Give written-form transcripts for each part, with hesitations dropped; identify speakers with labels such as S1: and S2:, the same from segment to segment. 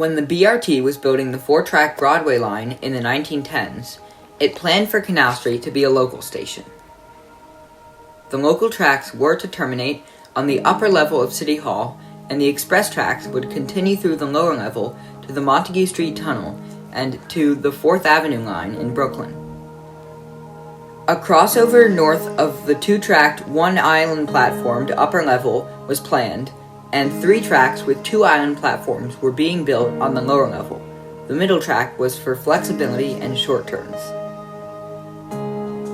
S1: When the BRT was building the 4-track Broadway line in the 1910s, it planned for Canal Street to be a local station. The local tracks were to terminate on the upper level of City Hall, and the express tracks would continue through the lower level to the Montague Street Tunnel and to the 4th Avenue line in Brooklyn. A crossover north of the 2-tracked one-island platform to upper level was planned, and 3 tracks with 2 island platforms were being built on the lower level. The middle track was for flexibility and short turns.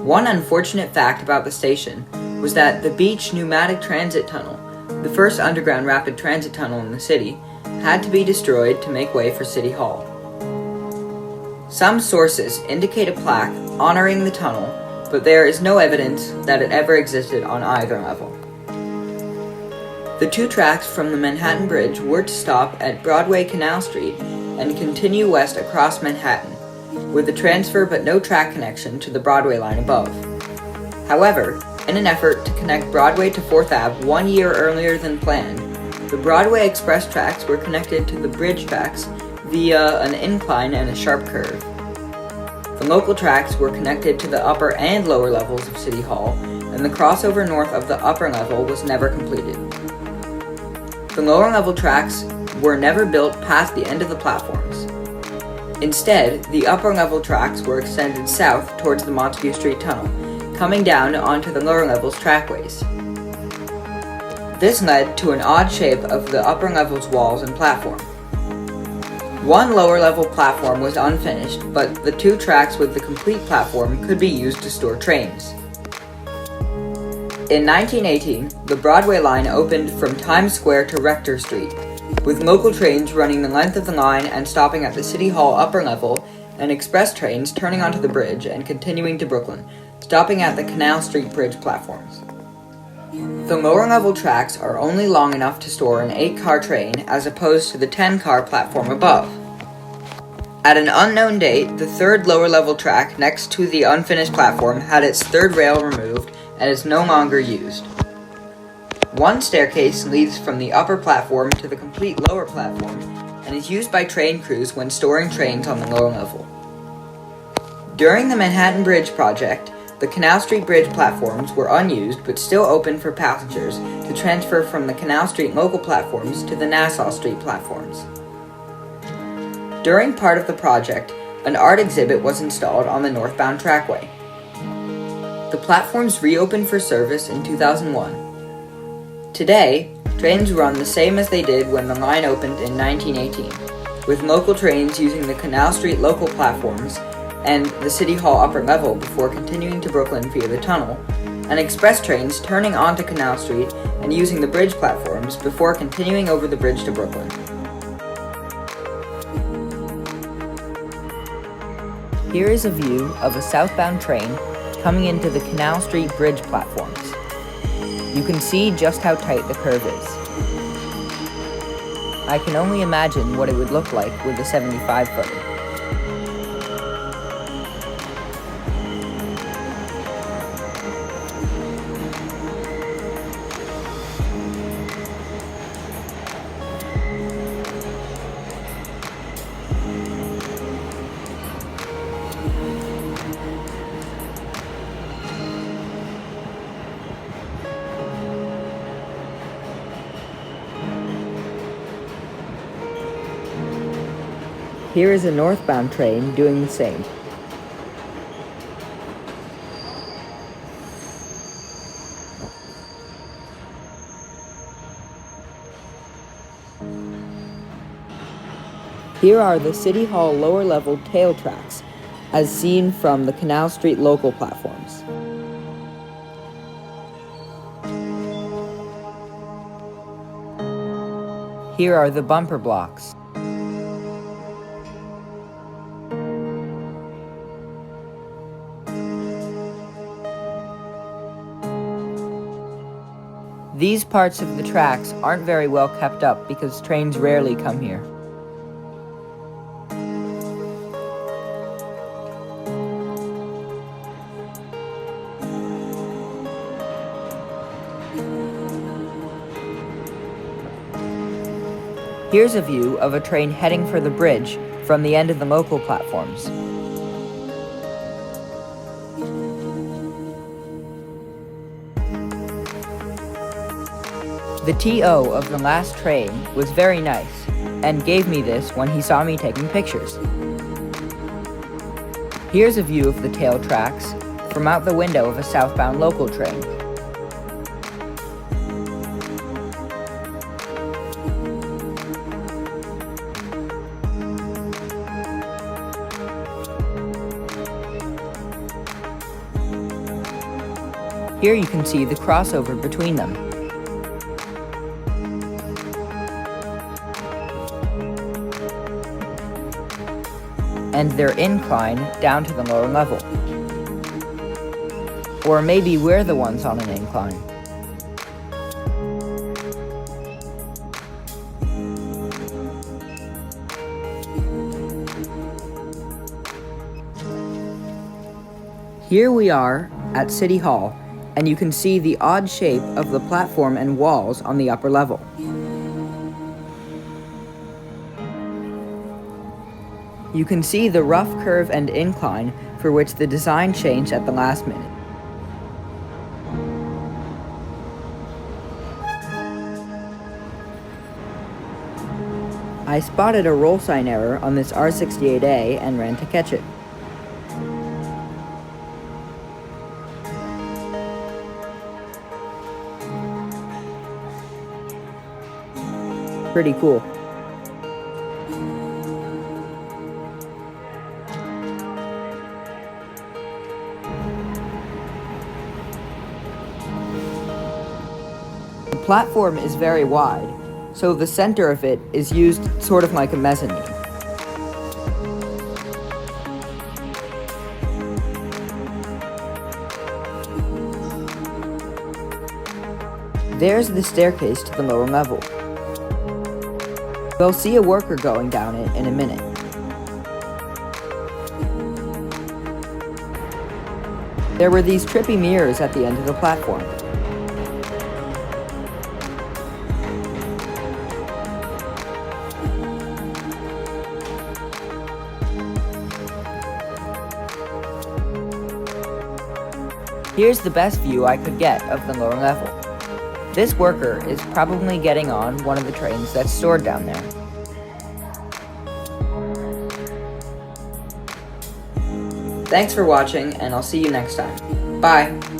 S1: One unfortunate fact about the station was that the Beach Pneumatic Transit Tunnel, the first underground rapid transit tunnel in the city, had to be destroyed to make way for City Hall. Some sources indicate a plaque honoring the tunnel, but there is no evidence that it ever existed on either level. The 2 tracks from the Manhattan Bridge were to stop at Broadway Canal Street and continue west across Manhattan, with a transfer but no track connection to the Broadway line above. However, in an effort to connect Broadway to 4th Ave 1 year earlier than planned, the Broadway express tracks were connected to the bridge tracks via an incline and a sharp curve. The local tracks were connected to the upper and lower levels of City Hall, and the crossover north of the upper level was never completed. The lower level tracks were never built past the end of the platforms. Instead, the upper level tracks were extended south towards the Montague Street Tunnel, coming down onto the lower level's trackways. This led to an odd shape of the upper level's walls and platform. One lower level platform was unfinished, but the 2 tracks with the complete platform could be used to store trains. In 1918, the Broadway line opened from Times Square to Rector Street, with local trains running the length of the line and stopping at the City Hall upper level, and express trains turning onto the bridge and continuing to Brooklyn, stopping at the Canal Street Bridge platforms. The lower level tracks are only long enough to store an 8-car train as opposed to the 10-car platform above. At an unknown date, the 3rd lower level track next to the unfinished platform had its 3rd rail removed and is no longer used. One staircase leads from the upper platform to the complete lower platform and is used by train crews when storing trains on the lower level. During the Manhattan Bridge project, the Canal Street Bridge platforms were unused but still open for passengers to transfer from the Canal Street local platforms to the Nassau Street platforms. During part of the project, an art exhibit was installed on the northbound trackway. The platforms reopened for service in 2001. Today, trains run the same as they did when the line opened in 1918, with local trains using the Canal Street local platforms and the City Hall upper level before continuing to Brooklyn via the tunnel, and express trains turning onto Canal Street and using the bridge platforms before continuing over the bridge to Brooklyn. Here is a view of a southbound train coming into the Canal Street Bridge platforms. You can see just how tight the curve is. I can only imagine what it would look like with a 75-footer. Here is a northbound train doing the same. Here are the City Hall lower level tail tracks, as seen from the Canal Street local platforms. Here are the bumper blocks. These parts of the tracks aren't very well kept up because trains rarely come here. Here's a view of a train heading for the bridge from the end of the local platforms. The TO of the last train was very nice and gave me this when he saw me taking pictures. Here's a view of the tail tracks from out the window of a southbound local train. Here you can see the crossover between them. And their incline down to the lower level. Or maybe we're the ones on an incline. Here we are at City Hall, and you can see the odd shape of the platform and walls on the upper level. You can see the rough curve and incline for which the design changed at the last minute. I spotted a roll sign error on this R68A and ran to catch it. Pretty cool. The platform is very wide, so the center of it is used sort of like a mezzanine. There's the staircase to the lower level. We'll see a worker going down it in a minute. There were these trippy mirrors at the end of the platform. Here's the best view I could get of the lower level. This worker is probably getting on one of the trains that's stored down there. Thanks for watching, and I'll see you next time. Bye!